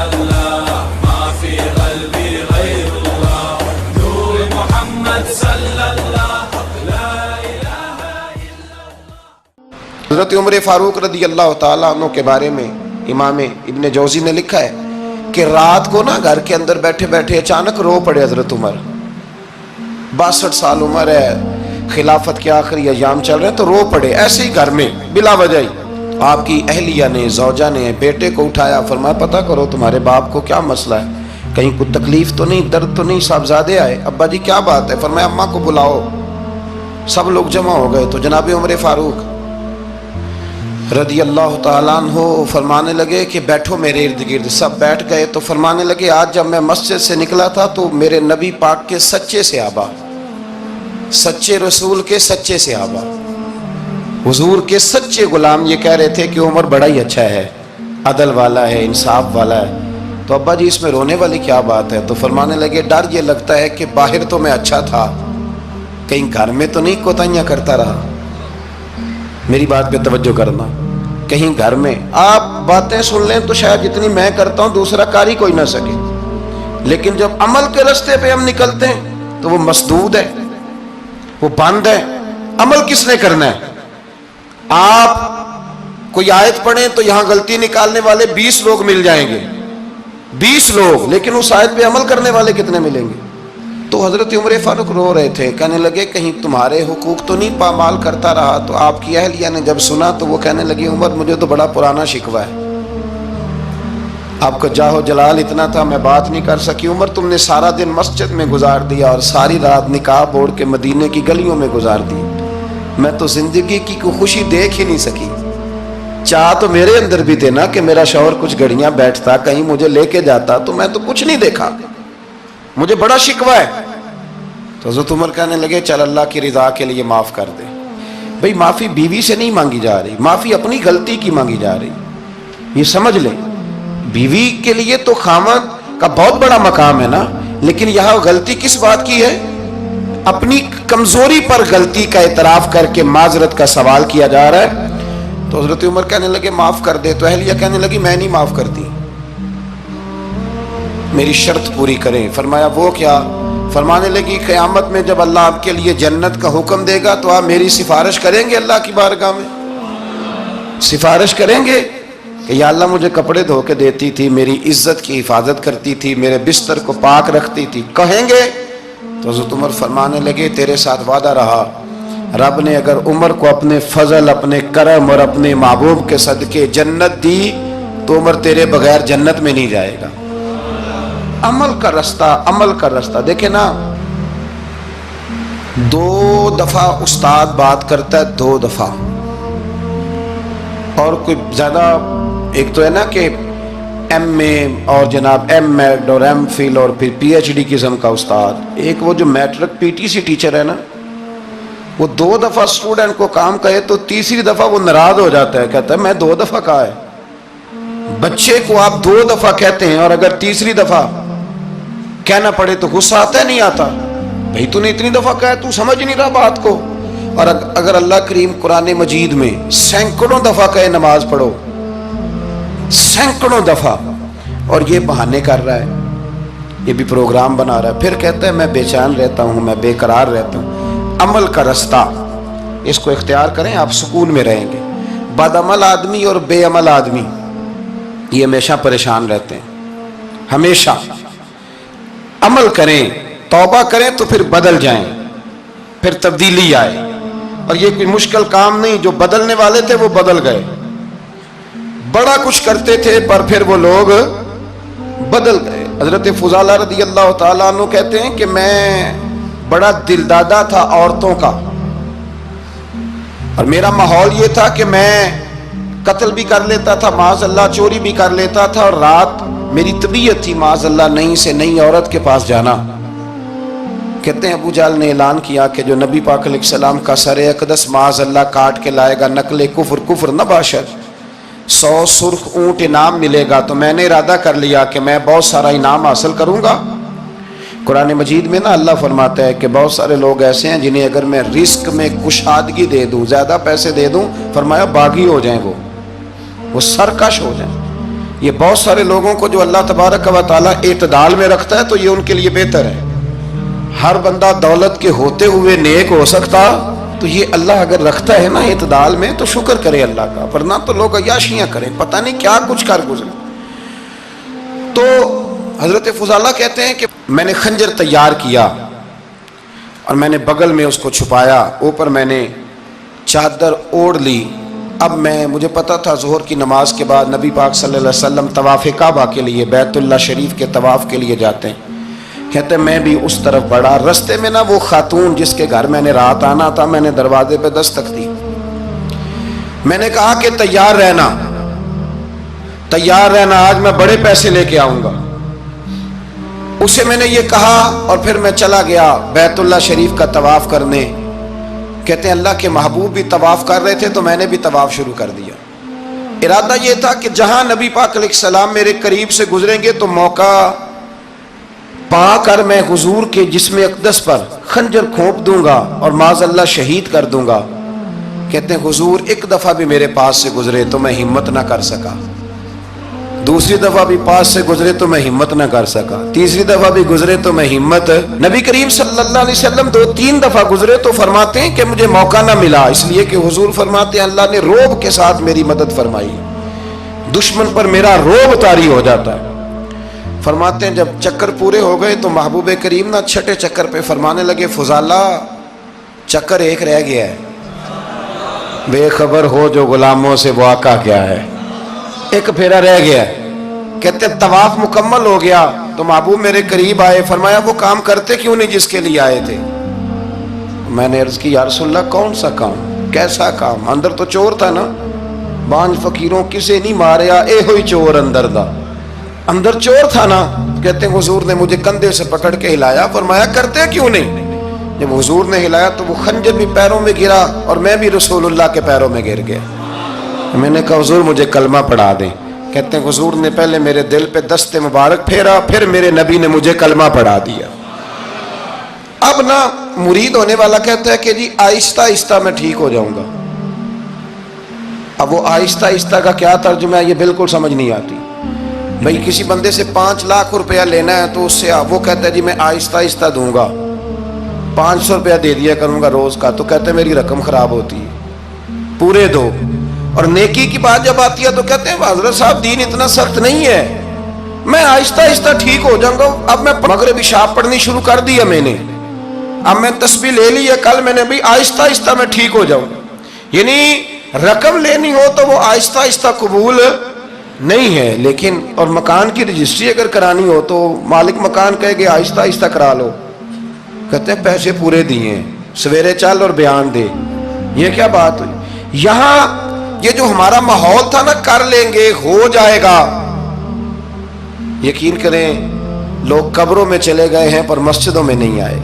الله ما في قلبي غير الله نور محمد صلى الله لا إله إلا الله. حضرت عمر فاروق رضی اللہ تعالیٰ عنہ کے بارے میں امام ابن جوزی نے لکھا ہے کہ رات کو نا گھر کے اندر بیٹھے بیٹھے اچانک رو پڑے حضرت عمر. 62 سال عمر ہے, خلافت کے آخری ایام چل رہے ہیں, تو رو پڑے ایسے ہی گھر میں بلا وجہ ہی. آپ کی اہلیہ نے, زوجہ نے بیٹے کو اٹھایا, فرمایا پتہ کرو تمہارے باپ کو کیا مسئلہ ہے, کہیں کوئی تکلیف تو نہیں, درد تو نہیں, صاحبزادے آئے. ابا جی کیا بات ہے؟ فرمایا اماں کو بلاؤ. سب لوگ جمع ہو گئے تو جناب عمر فاروق رضی اللہ تعالیٰ عنہ فرمانے لگے کہ بیٹھو میرے ارد گرد. سب بیٹھ گئے تو فرمانے لگے آج جب میں مسجد سے نکلا تھا تو میرے نبی پاک کے سچے صحابہ, سچے رسول کے سچے صحابہ, حضور کے سچے غلام یہ کہہ رہے تھے کہ عمر بڑا ہی اچھا ہے, عدل والا ہے, انصاف والا ہے. تو ابا جی اس میں رونے والی کیا بات ہے؟ تو فرمانے لگے ڈر یہ لگتا ہے کہ باہر تو میں اچھا تھا, کہیں گھر میں تو نہیں کوتاہیاں کرتا رہا. میری بات پہ توجہ کرنا. کہیں گھر میں آپ باتیں سن لیں تو شاید جتنی میں کرتا ہوں دوسرا کاری کوئی نہ سکے, لیکن جب عمل کے راستے پہ ہم نکلتے ہیں تو وہ مسدود ہے, وہ بند ہے. عمل کس نے کرنا ہے؟ آپ کوئی آیت پڑھیں تو یہاں غلطی نکالنے والے 20 لوگ مل جائیں گے, 20 لوگ, لیکن اس آیت پہ عمل کرنے والے کتنے ملیں گے؟ تو حضرت عمر فاروق رو رہے تھے, کہنے لگے کہیں تمہارے حقوق تو نہیں پامال کرتا رہا. تو آپ کی اہلیہ نے جب سنا تو وہ کہنے لگی عمر مجھے تو بڑا پرانا شکوہ ہے, آپ کا جاہ و جلال اتنا تھا میں بات نہیں کر سکی. عمر تم نے سارا دن مسجد میں گزار دیا اور ساری رات نقاب اوڑھ کے مدینے کی گلیوں میں گزار دی, میں تو زندگی کی کوئی خوشی دیکھ ہی نہیں سکی. چاہ تو میرے اندر بھی تھے نا کہ میرا شوہر کچھ گھڑیاں بیٹھتا, کہیں مجھے لے کے جاتا, تو میں تو کچھ نہیں دیکھا, مجھے بڑا شکوہ ہے. تو حضرت عمر کہنے لگے چل اللہ کی رضا کے لیے معاف کر دے. بھئی معافی بیوی سے نہیں مانگی جا رہی, معافی اپنی غلطی کی مانگی جا رہی. یہ سمجھ لیں, بیوی کے لیے تو خاوند کا بہت بڑا مقام ہے نا, لیکن یہاں غلطی کس بات کی ہے؟ اپنی کمزوری پر غلطی کا اعتراف کر کے معذرت کا سوال کیا جا رہا ہے. تو حضرت عمر کہنے لگے معاف کر دے. تو اہلیہ کہنے لگی میں نہیں معاف کرتی, میری شرط پوری کریں. فرمایا وہ کیا؟ فرمانے لگی قیامت میں جب اللہ آپ کے لیے جنت کا حکم دے گا تو آپ میری سفارش کریں گے اللہ کی بارگاہ میں؟ سفارش کریں گے کہ یا اللہ مجھے کپڑے دھو کے دیتی تھی, میری عزت کی حفاظت کرتی تھی, میرے بستر کو پاک رکھتی تھی, کہیں گے؟ تو حضرت عمر فرمانے لگے تیرے ساتھ وعدہ رہا, رب نے اگر عمر کو اپنے فضل, اپنے کرم اور اپنے محبوب کے صدقے جنت دی تو عمر تیرے بغیر جنت میں نہیں جائے گا. عمل کا رستہ, عمل کا رستہ. دیکھیں نا, 2 دفعہ استاد بات کرتا ہے, 2 دفعہ, اور کوئی زیادہ, ایک تو ہے نا کہ ایم اے اور جناب ایم ایڈ اور ایم فل اور پھر پی ایچ ڈی قسم کا استاد. ایک وہ جو matric P T C teacher ہے نا, وہ 2 دفعہ اسٹوڈنٹ کو کام کہے تو تیسری دفعہ وہ ناراض ہو جاتا ہے, کہتا ہے میں 2 دفعہ کہا ہے. بچے کو آپ 2 دفعہ کہتے ہیں اور اگر تیسری دفعہ کہنا پڑے تو غصہ آتا ہے نہیں آتا؟ بھئی تو نے اتنی دفعہ کہا, تو سمجھ نہیں رہا بات کو. اور اگر اللہ کریم قرآن مجید میں سینکڑوں دفعہ کہے نماز پڑھو, سینکڑوں دفعہ, اور یہ بہانے کر رہا ہے, یہ بھی پروگرام بنا رہا ہے, پھر کہتا ہے میں بے چین رہتا ہوں, میں بے قرار رہتا ہوں. عمل کا رستہ اس کو اختیار کریں, آپ سکون میں رہیں گے. بد عمل آدمی اور بے عمل آدمی یہ ہمیشہ پریشان رہتے ہیں, ہمیشہ. عمل کریں, توبہ کریں تو پھر بدل جائیں, پھر تبدیلی آئے. اور یہ کوئی مشکل کام نہیں, جو بدلنے والے تھے وہ بدل گئے. بڑا کچھ کرتے تھے پر پھر وہ لوگ بدل گئے. حضرت فضالہ رضی اللہ تعالیٰ عنہ کہتے ہیں کہ میں بڑا دلدادہ تھا عورتوں کا, اور میرا ماحول یہ تھا کہ میں قتل بھی کر لیتا تھا معاذ اللہ, چوری بھی کر لیتا تھا, اور رات میری طبیعت تھی معاذ اللہ نئی سے نئی عورت کے پاس جانا. کہتے ہیں ابو جہل نے اعلان کیا کہ جو نبی پاک علیہ السلام کا سر اقدس معاذ اللہ کاٹ کے لائے گا, نقل کفر کفر نہ باشد, 100 سرخ اونٹ انعام ملے گا. تو میں نے ارادہ کر لیا کہ میں بہت سارا انعام حاصل کروں گا. قرآن مجید میں نا اللہ فرماتا ہے کہ بہت سارے لوگ ایسے ہیں جنہیں اگر میں رزق میں کشادگی دے دوں, زیادہ پیسے دے دوں, فرمایا باغی ہو جائیں, وہ سرکش ہو جائیں. یہ بہت سارے لوگوں کو جو اللہ تبارک و تعالیٰ اعتدال میں رکھتا ہے تو یہ ان کے لیے بہتر ہے. ہر بندہ دولت کے ہوتے ہوئے نیک ہو سکتا، تو یہ اللہ اگر رکھتا ہے نا اعتدال میں تو شکر کرے اللہ کا، ورنہ تو لوگ عیاشیاں کریں، پتہ نہیں کیا کچھ کر گزرے. تو حضرت فضالہ کہتے ہیں کہ میں نے خنجر تیار کیا اور میں نے بغل میں اس کو چھپایا، اوپر میں نے چادر اوڑھ لی. اب مجھے پتا تھا ظہر کی نماز کے بعد نبی پاک صلی اللہ علیہ وسلم طواف کعبہ کے لیے، بیت اللہ شریف کے طواف کے لیے جاتے ہیں. کہتے ہیں میں بھی اس طرف بڑھا. رستے میں نا وہ خاتون جس کے گھر میں نے رات آنا تھا، میں نے دروازے پہ دستک دی. میں نے کہا کہ تیار رہنا، تیار رہنا، آج میں بڑے پیسے لے کے آؤں گا. اسے میں نے یہ کہا اور پھر میں چلا گیا بیت اللہ شریف کا طواف کرنے. کہتے ہیں اللہ کے محبوب بھی طواف کر رہے تھے تو میں نے بھی طواف شروع کر دیا. ارادہ یہ تھا کہ جہاں نبی پاک علیہ السلام میرے قریب سے گزریں گے تو موقع پا کر میں حضور کے جسم اقدس پر خنجر کھونپ دوں گا اور معاذ اللہ شہید کر دوں گا. کہتے ہیں حضور ایک دفعہ بھی میرے پاس سے گزرے تو میں ہمت نہ کر سکا، دوسری دفعہ بھی پاس سے گزرے تو میں ہمت نہ کر سکا، تیسری دفعہ بھی گزرے تو میں ہمت. نبی کریم صلی اللہ علیہ وسلم 2-3 دفعہ گزرے تو فرماتے ہیں کہ مجھے موقع نہ ملا، اس لیے کہ حضور فرماتے ہیں اللہ نے روب کے ساتھ میری مدد فرمائی، دشمن پر میرا روب طاری ہو جاتا ہے. فرماتے ہیں جب چکر پورے ہو گئے تو محبوب کریم نہ چھٹے چکر پہ فرمانے لگے فضالہ چکر ایک رہ گیا ہے، بے خبر ہو جو غلاموں سے وہ آقا کیا ہے، ایک پھیرا رہ گیا ہے. کہتے طواف مکمل ہو گیا تو محبوب میرے قریب آئے، فرمایا وہ کام کرتے کیوں نہیں جس کے لیے آئے تھے. میں نے عرض کی یا رسول اللہ کون سا کام، کیسا کام؟ اندر تو چور تھا نا، بانج فقیروں کسے نہیں ماریا اے ہوئی چور اندر دا، اندر چور تھا نا. کہتے ہیں حضور نے مجھے کندھے سے پکڑ کے ہلایا، فرمایا کرتے کیوں نہیں. جب حضور نے ہلایا تو وہ خنجر بھی پیروں میں گرا اور میں بھی رسول اللہ کے پیروں میں گر گیا. میں نے کہا حضور مجھے کلمہ پڑھا دیں. کہتے ہیں حضور نے پہلے میرے دل پہ دست مبارک پھیرا، پھر میرے نبی نے مجھے کلمہ پڑھا دیا. اب نا مرید ہونے والا کہتا ہے کہ جی آہستہ آہستہ میں ٹھیک ہو جاؤں گا. اب وہ آہستہ آہستہ کا کیا ترجمہ ہے یہ بالکل سمجھ نہیں آتی. بھئی کسی بندے سے 5 لاکھ روپیہ لینا ہے تو اس سے وہ کہتا ہے جی میں آہستہ آہستہ دوں گا، 500 روپیہ دے دیا کروں گا روز کا، تو کہتے ہیں میری رقم خراب ہوتی ہے، پورے دو. اور نیکی کی بات جب آتی ہے تو کہتے ہیں حضرت صاحب دین اتنا سخت نہیں ہے، میں آہستہ آہستہ ٹھیک ہو جاؤں گا. اب میں مغربی شاب پڑھنی شروع کر دیا میں نے، اب میں تسبیح لے لی ہے، کل میں نے بھی آہستہ آہستہ میں ٹھیک ہو جاؤں. یعنی رقم لینی ہو تو وہ آہستہ آہستہ قبول نہیں ہے. لیکن اور مکان کی رجسٹری اگر کرانی ہو تو مالک مکان کہے کہ آہستہ آہستہ کرا لو. کہتے ہیں پیسے پورے دیے، سویرے چل اور بیان دے. یہ کیا بات ہوئی؟ یہاں یہ جو ہمارا ماحول تھا نا کر لیں گے ہو جائے گا، یقین کریں لوگ قبروں میں چلے گئے ہیں پر مسجدوں میں نہیں آئے.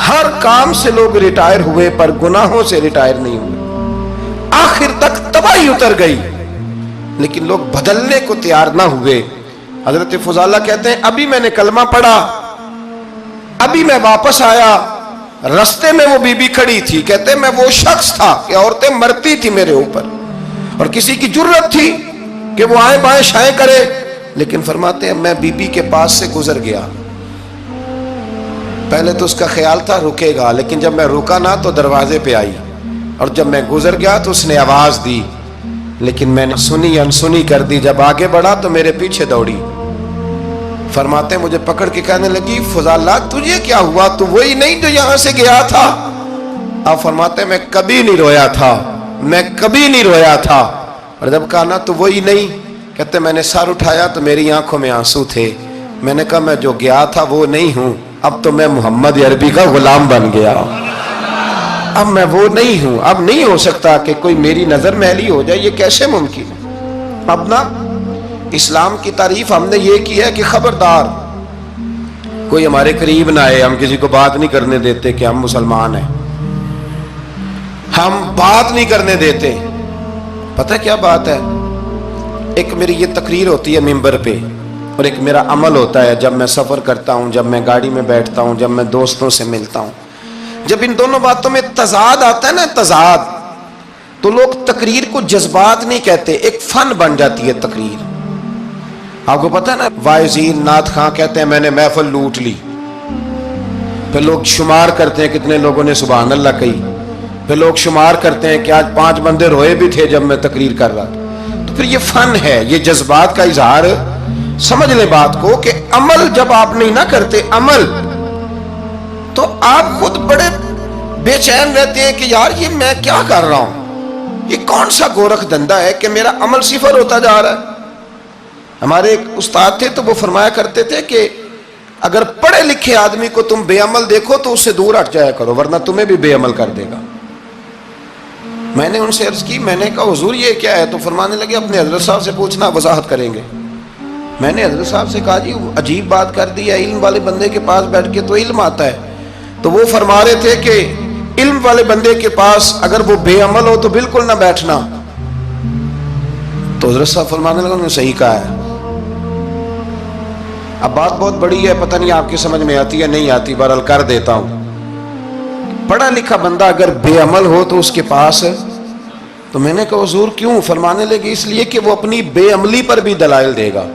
ہر کام سے لوگ ریٹائر ہوئے پر گناہوں سے ریٹائر نہیں ہوئے. آخر تک تباہی اتر گئی لیکن لوگ بدلنے کو تیار نہ ہوئے. حضرت فضالہ کہتے ہیں ابھی میں نے کلمہ پڑھا، ابھی میں واپس آیا، رستے میں وہ بی بی کھڑی تھی. کہتے ہیں میں وہ شخص تھا کہ عورتیں مرتی تھی میرے اوپر اور کسی کی جرت تھی کہ وہ آئیں بائیں شائیں کرے، لیکن فرماتے ہیں میں بی بی کے پاس سے گزر گیا. پہلے تو اس کا خیال تھا رکے گا، لیکن جب میں رکا نہ تو دروازے پہ آئی، اور جب میں گزر گیا تو اس نے آواز دی، لیکن میں نے سنی انسنی کر دی. جب آگے بڑھا تو میرے پیچھے دوڑی. فرماتے ہیں مجھے پکڑ کے کہنے لگی فضالہ تجھے کیا ہوا، تو وہی نہیں جو یہاں سے گیا تھا. آپ فرماتے ہیں میں کبھی نہیں رویا تھا، میں کبھی نہیں رویا تھا. اور جب کہا نا تو وہی نہیں، کہتے میں نے سر اٹھایا تو میری آنکھوں میں آنسو تھے. میں نے کہا میں جو گیا تھا وہ نہیں ہوں، اب تو میں محمد عربی کا غلام بن گیا، اب میں وہ نہیں ہوں. اب نہیں ہو سکتا کہ کوئی میری نظر میلی ہو جائے، یہ کیسے ممکن ہے. اب نا اسلام کی تعریف ہم نے یہ کی ہے کہ خبردار کوئی ہمارے قریب نہ آئے، ہم کسی کو بات نہیں کرنے دیتے کہ ہم مسلمان ہیں، ہم بات نہیں کرنے دیتے. پتہ کیا بات ہے، ایک میری یہ تقریر ہوتی ہے ممبر پہ اور ایک میرا عمل ہوتا ہے جب میں سفر کرتا ہوں، جب میں گاڑی میں بیٹھتا ہوں، جب میں دوستوں سے ملتا ہوں. جب ان دونوں باتوں میں تضاد آتا ہے نا، تضاد تو لوگ تقریر کو جذبات نہیں کہتے، ایک فن بن جاتی ہے تقریر۔ آپ کو پتہ ہے نا، واعظین نعت خواں کہتے ہیں میں نے محفل لوٹ لی، پھر لوگ شمار کرتے ہیں کتنے لوگوں نے سبحان اللہ کہی، پھر لوگ شمار کرتے ہیں کہ آج 5 بندے روئے بھی تھے جب میں تقریر کر رہا تھا۔ تو پھر یہ فن ہے، یہ جذبات کا اظہار۔ سمجھ لیں بات کو کہ عمل جب آپ نہیں نہ کرتے عمل، تو آپ خود بڑے بے چین رہتے ہیں کہ یار یہ میں کیا کر رہا ہوں، یہ کون سا گورکھ دھندا ہے کہ میرا عمل صفر ہوتا جا رہا ہے۔ ہمارے ایک استاد تھے تو وہ فرمایا کرتے تھے کہ اگر پڑھے لکھے آدمی کو تم بے عمل دیکھو تو اس سے دور ہٹ جایا کرو، ورنہ تمہیں بھی بے عمل کر دے گا۔ میں نے ان سے عرض کی، میں نے کہا حضور یہ کیا ہے؟ تو فرمانے لگے اپنے حضرت صاحب سے پوچھنا، وضاحت کریں گے۔ میں نے حضرت صاحب سے کہا جی عجیب بات کر دی ہے، علم والے بندے کے پاس بیٹھ کے تو علم آتا ہے۔ تو وہ فرما رہے تھے کہ علم والے بندے کے پاس اگر وہ بے عمل ہو تو بالکل نہ بیٹھنا۔ تو حضرت صاحب فرمانے لگے انہوں نے صحیح کہا ہے۔ اب بات بہت بڑی ہے، پتہ نہیں آپ کی سمجھ میں آتی ہے نہیں آتی، بہرحال کر دیتا ہوں۔ پڑھا لکھا بندہ اگر بے عمل ہو تو اس کے پاس، تو میں نے کہا حضور کیوں؟ فرمانے لگے اس لیے کہ وہ اپنی بے عملی پر بھی دلائل دے گا۔